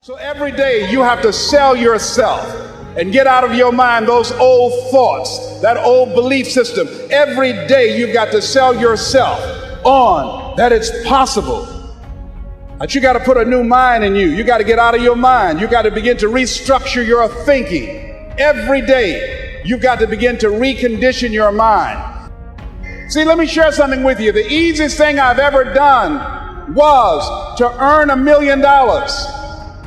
So every day you have to sell yourself and get out of your mind those old thoughts, that old belief system. Every day you've got to sell yourself on that it's possible. That you got to put a new mind in you. You got to get out of your mind. You got to begin to restructure your thinking. Every day you've got to begin to recondition your mind. See, let me share something with you. The easiest thing I've ever done was to earn $1 million.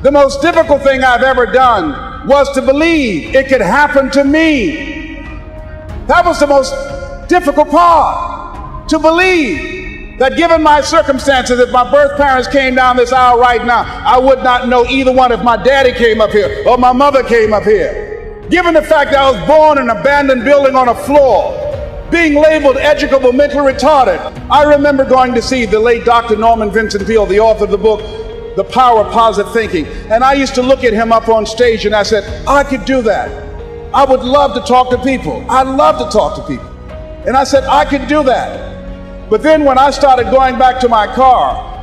The most difficult thing I've ever done was to believe it could happen to me. That was the most difficult part, to believe that given my circumstances, if my birth parents came down this aisle right now, I would not know either one if my daddy came up here or my mother came up here. Given the fact that I was born in an abandoned building on a floor, being labeled educable, mentally retarded. I remember going to see the late Dr. Norman Vincent Peale, the author of the book, The Power of Positive Thinking. And I used to look at him up on stage and I said, I could do that. I would love to talk to people. I love to talk to people. And I said, I could do that. But then when I started going back to my car,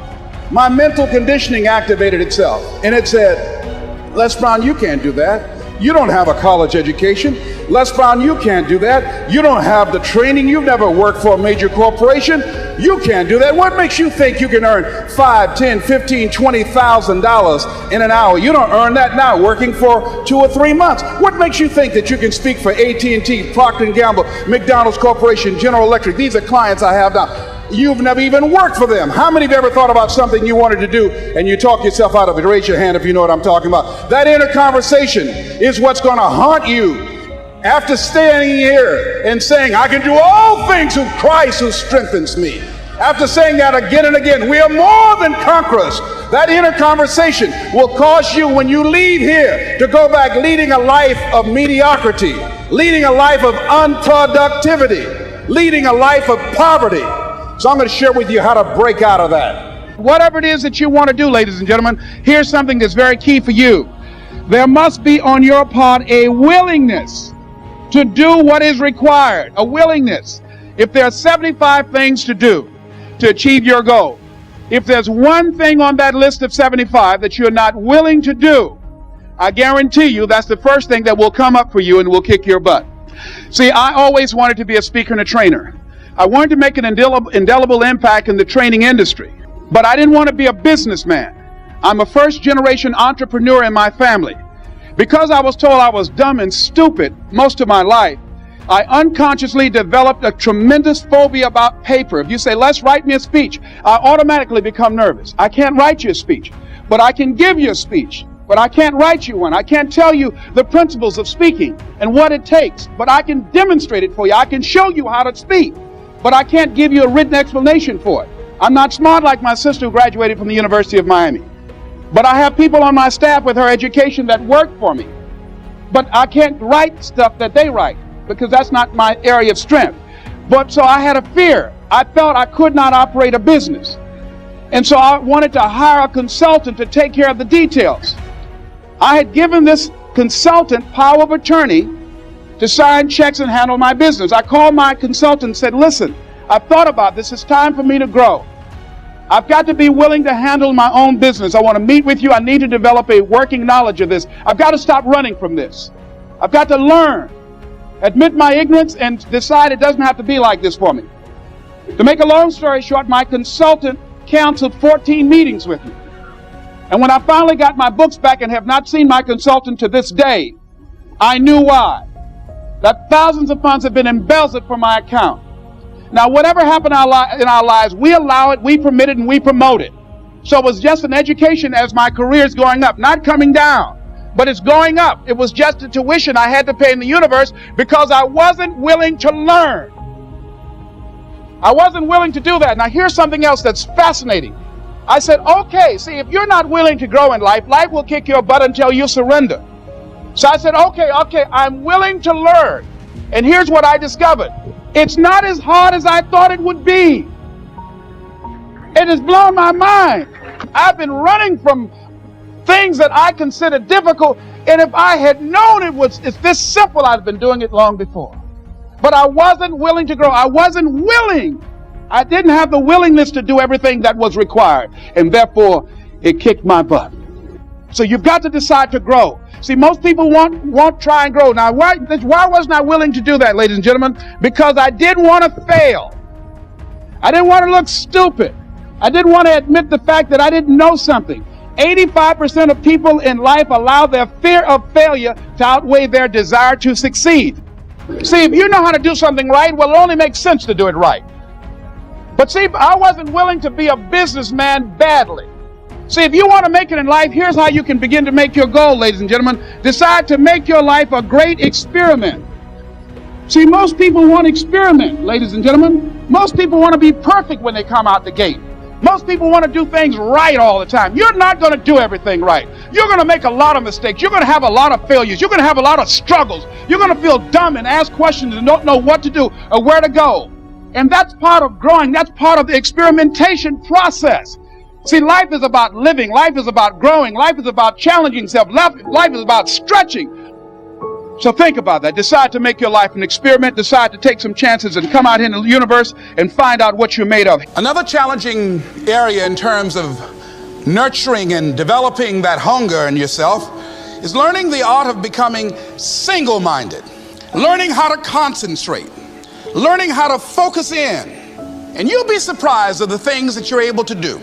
my mental conditioning activated itself. And it said, Les Brown, you can't do that. You don't have a college education. Les Brown, you can't do that. You don't have the training. You've never worked for a major corporation. You can't do that. What makes you think you can earn $5, $10, $15, $20,000 in an hour? You don't earn that now working for 2 or 3 months. What makes you think that you can speak for AT&T, Procter & Gamble, McDonald's Corporation, General Electric? These are clients I have now. You've never even worked for them. How many of you ever thought about something you wanted to do and you talk yourself out of it? Raise your hand if you know what I'm talking about. That inner conversation is what's going to haunt you. After standing here and saying, I can do all things through Christ who strengthens me. After saying that again and again, we are more than conquerors. That inner conversation will cause you, when you leave here, to go back leading a life of mediocrity, leading a life of unproductivity, leading a life of poverty. So I'm going to share with you how to break out of that. Whatever it is that you want to do, ladies and gentlemen, here's something that's very key for you. There must be on your part a willingness to do what is required, a willingness. If there are 75 things to do to achieve your goal, if there's one thing on that list of 75 that you're not willing to do, I guarantee you that's the first thing that will come up for you and will kick your butt. See, I always wanted to be a speaker and a trainer. I wanted to make an indelible impact in the training industry, but I didn't want to be a businessman. I'm a first-generation entrepreneur in my family. Because I was told I was dumb and stupid most of my life, I unconsciously developed a tremendous phobia about paper. If you say, let's write me a speech, I automatically become nervous. I can't write you a speech, but I can give you a speech. But I can't write you one. I can't tell you the principles of speaking and what it takes, but I can demonstrate it for you. I can show you how to speak, but I can't give you a written explanation for it. I'm not smart like my sister who graduated from the University of Miami. But I have people on my staff with her education that work for me. But I can't write stuff that they write because that's not my area of strength. But so I had a fear. I felt I could not operate a business. And so I wanted to hire a consultant to take care of the details. I had given this consultant power of attorney to sign checks and handle my business. I called my consultant and said, listen, I've thought about this. It's time for me to grow. I've got to be willing to handle my own business. I want to meet with you. I need to develop a working knowledge of this. I've got to stop running from this. I've got to learn, admit my ignorance, and decide it doesn't have to be like this for me. To make a long story short, my consultant canceled 14 meetings with me. And when I finally got my books back and have not seen my consultant to this day, I knew why. That thousands of funds have been embezzled from my account. Now, whatever happened in our lives, we allow it, we permit it, and we promote it. So it was just an education as my career is going up, not coming down, but it's going up. It was just a tuition I had to pay in the universe because I wasn't willing to learn. I wasn't willing to do that. Now, here's something else that's fascinating. I said, okay, see, if you're not willing to grow in life, life will kick your butt until you surrender. So I said, okay, I'm willing to learn. And here's what I discovered. It's not as hard as I thought it would be. It has blown my mind. I've been running from things that I consider difficult, and if I had known it's this simple, I'd have been doing it long before. But I wasn't willing to grow. I wasn't willing. I didn't have the willingness to do everything that was required, and therefore it kicked my butt. So you've got to decide to grow. See, most people won't try and grow. Now, why wasn't I willing to do that, ladies and gentlemen? Because I didn't want to fail. I didn't want to look stupid. I didn't want to admit the fact that I didn't know something. 85% of people in life allow their fear of failure to outweigh their desire to succeed. See, if you know how to do something right, well, it only makes sense to do it right. But see, I wasn't willing to be a businessman badly. See, if you want to make it in life, here's how you can begin to make your goal, ladies and gentlemen. Decide to make your life a great experiment. See, most people want to experiment, ladies and gentlemen. Most people want to be perfect when they come out the gate. Most people want to do things right all the time. You're not going to do everything right. You're going to make a lot of mistakes. You're going to have a lot of failures. You're going to have a lot of struggles. You're going to feel dumb and ask questions and don't know what to do or where to go. And that's part of growing. That's part of the experimentation process. See, life is about living. Life is about growing. Life is about challenging yourself. Life is about stretching. So think about that. Decide to make your life an experiment. Decide to take some chances and come out here in the universe and find out what you're made of. Another challenging area in terms of nurturing and developing that hunger in yourself is learning the art of becoming single-minded, learning how to concentrate, learning how to focus in. And you'll be surprised at the things that you're able to do.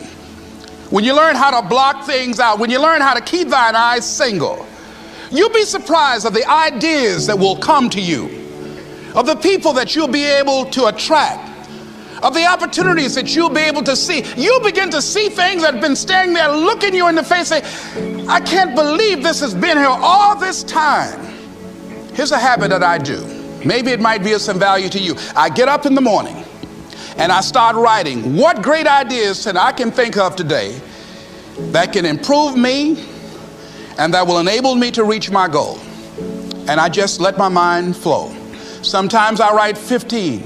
When you learn how to block things out, when you learn how to keep thine eyes single, you'll be surprised at the ideas that will come to you, of the people that you'll be able to attract, of the opportunities that you'll be able to see. You'll begin to see things that have been standing there looking you in the face, saying, I can't believe this has been here all this time. Here's a habit that I do. Maybe it might be of some value to you. I get up in the morning and I start writing what great ideas that I can think of today that can improve me and that will enable me to reach my goal. And I just let my mind flow. Sometimes I write 15,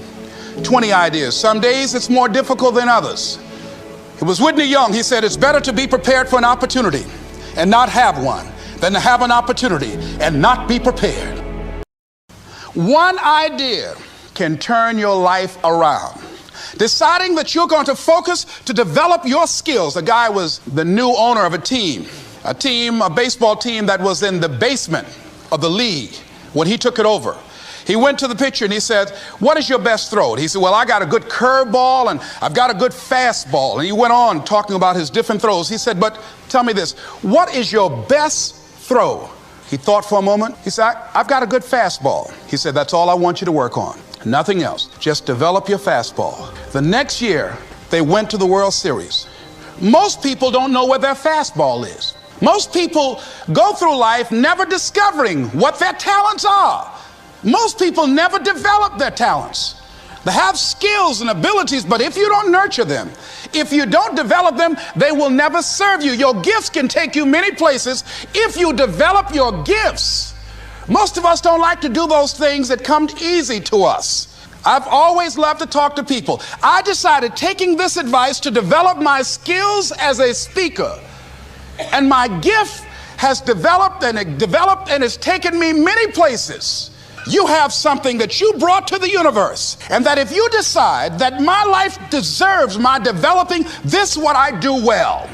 20 ideas. Some days it's more difficult than others. It was Whitney Young. He said, it's better to be prepared for an opportunity and not have one than to have an opportunity and not be prepared. One idea can turn your life around. Deciding that you're going to focus to develop your skills. A guy was the new owner of a baseball team that was in the basement of the league when he took it over. He went to the pitcher and he said, what is your best throw? He said, well, I got a good curveball and I've got a good fastball. And he went on talking about his different throws. He said, but tell me this, what is your best throw? He thought for a moment. He said, I've got a good fastball. He said, that's all I want you to work on. Nothing else. Just develop your fastball. The next year, they went to the World Series. Most people don't know where their fastball is. Most people go through life never discovering what their talents are. Most people never develop their talents. They have skills and abilities, but if you don't nurture them, if you don't develop them, they will never serve you. Your gifts can take you many places if you develop your gifts. Most of us don't like to do those things that come easy to us. I've always loved to talk to people. I decided, taking this advice, to develop my skills as a speaker. And my gift has developed and it's taken me many places. You have something that you brought to the universe, and that if you decide that my life deserves my developing this, what I do well,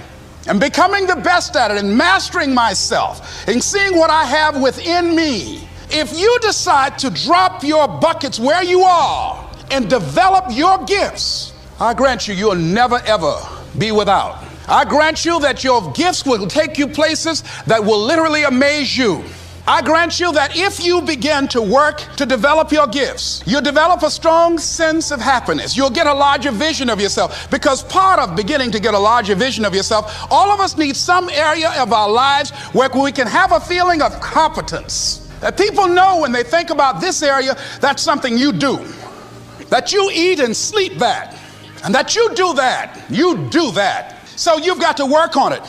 and becoming the best at it, and mastering myself, and seeing what I have within me, if you decide to drop your buckets where you are and develop your gifts, I grant you, you'll never ever be without. I grant you that your gifts will take you places that will literally amaze you. I grant you that if you begin to work to develop your gifts, you'll develop a strong sense of happiness. You'll get a larger vision of yourself, because part of beginning to get a larger vision of yourself, all of us need some area of our lives where we can have a feeling of competence. That people know when they think about this area, that's something you do. That you eat and sleep that. And that you do that. You do that. So you've got to work on it.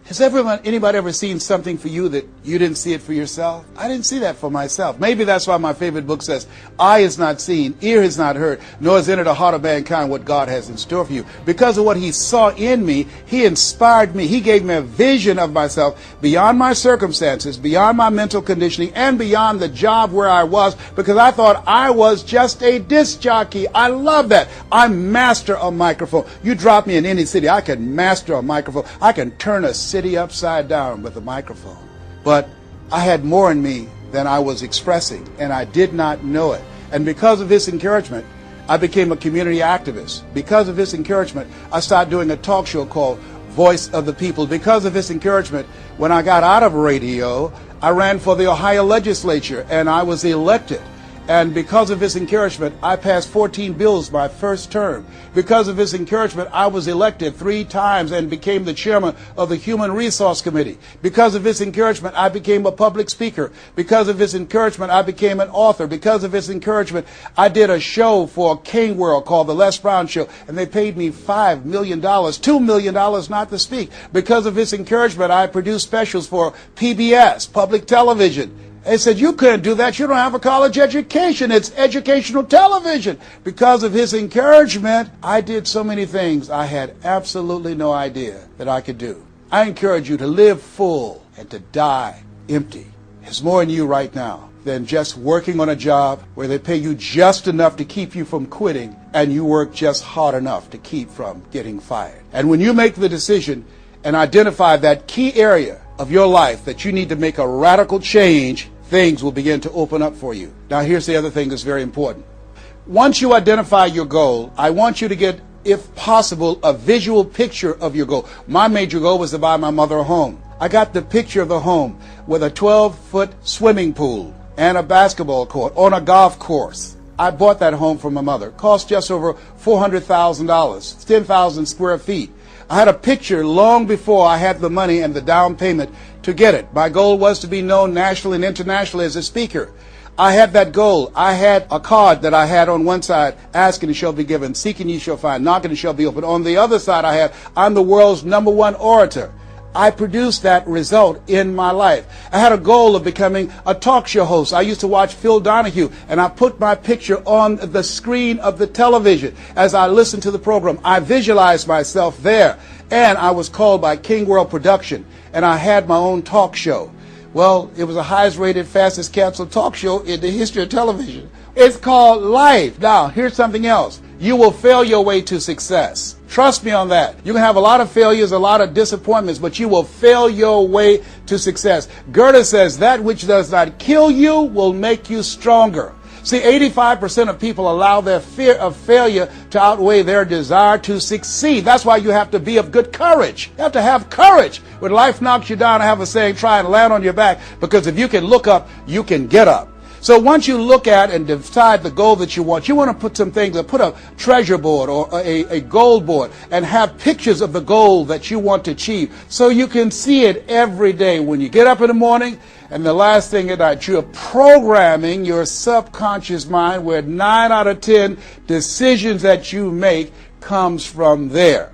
Has anybody ever seen something for you that you didn't see it for yourself? I didn't see that for myself. Maybe that's why my favorite book says, eye has not seen, ear has not heard, nor has entered the heart of mankind what God has in store for you. Because of what he saw in me, he inspired me. He gave me a vision of myself beyond my circumstances, beyond my mental conditioning, and beyond the job where I was, because I thought I was just a disc jockey. I love that. I master a microphone. You drop me in any city, I can master a microphone. I can turn a city city upside down with a microphone. But I had more in me than I was expressing, and I did not know it. And because of his encouragement, I became a community activist. Because of his encouragement, I started doing a talk show called Voice of the People. Because of his encouragement, when I got out of radio, I ran for the Ohio legislature and I was elected. And because of his encouragement, I passed 14 bills my first term. Because of his encouragement, I was elected 3 times and became the chairman of the Human Resource Committee. Because of his encouragement, I became a public speaker. Because of his encouragement, I became an author. Because of his encouragement, I did a show for King World called The Les Brown Show, and they paid me $5 million, $2 million not to speak. Because of his encouragement, I produced specials for PBS, public television. They said, you couldn't do that. You don't have a college education. It's educational television. Because of his encouragement, I did so many things I had absolutely no idea that I could do. I encourage you to live full and to die empty. There's more in you right now than just working on a job where they pay you just enough to keep you from quitting and you work just hard enough to keep from getting fired. And when you make the decision and identify that key area of your life that you need to make a radical change, things will begin to open up for you. Now, here's the other thing that's very important. Once you identify your goal, I want you to get, if possible, a visual picture of your goal. My major goal was to buy my mother a home. I got the picture of the home with a 12-foot swimming pool and a basketball court on a golf course. I bought that home for my mother. It cost just over $400,000, 10,000 square feet. I had a picture long before I had the money and the down payment to get it. My goal was to be known nationally and internationally as a speaker. I had that goal. I had a card that I had on one side, asking and shall be given, seeking ye shall find, knocking and shall be opened. On the other side I had, I'm the world's #1 orator. I produced that result in my life. I had a goal of becoming a talk show host. I used to watch Phil Donahue, and I put my picture on the screen of the television. As I listened to the program, I visualized myself there, and I was called by King World Production, and I had my own talk show. Well, it was the highest rated, fastest canceled talk show in the history of television. It's called life. Now, here's something else. You will fail your way to success. Trust me on that. You can have a lot of failures, a lot of disappointments, but you will fail your way to success. Goethe says that which does not kill you will make you stronger. See, 85% of people allow their fear of failure to outweigh their desire to succeed. That's why you have to be of good courage. You have to have courage. When life knocks you down, I have a saying, try and land on your back, because if you can look up, you can get up. So once you look at and decide the goal that you want to put some things, put a treasure board or a goal board and have pictures of the goal that you want to achieve so you can see it every day when you get up in the morning. And the last thing at night, you're programming your subconscious mind where 9 out of 10 decisions that you make comes from there.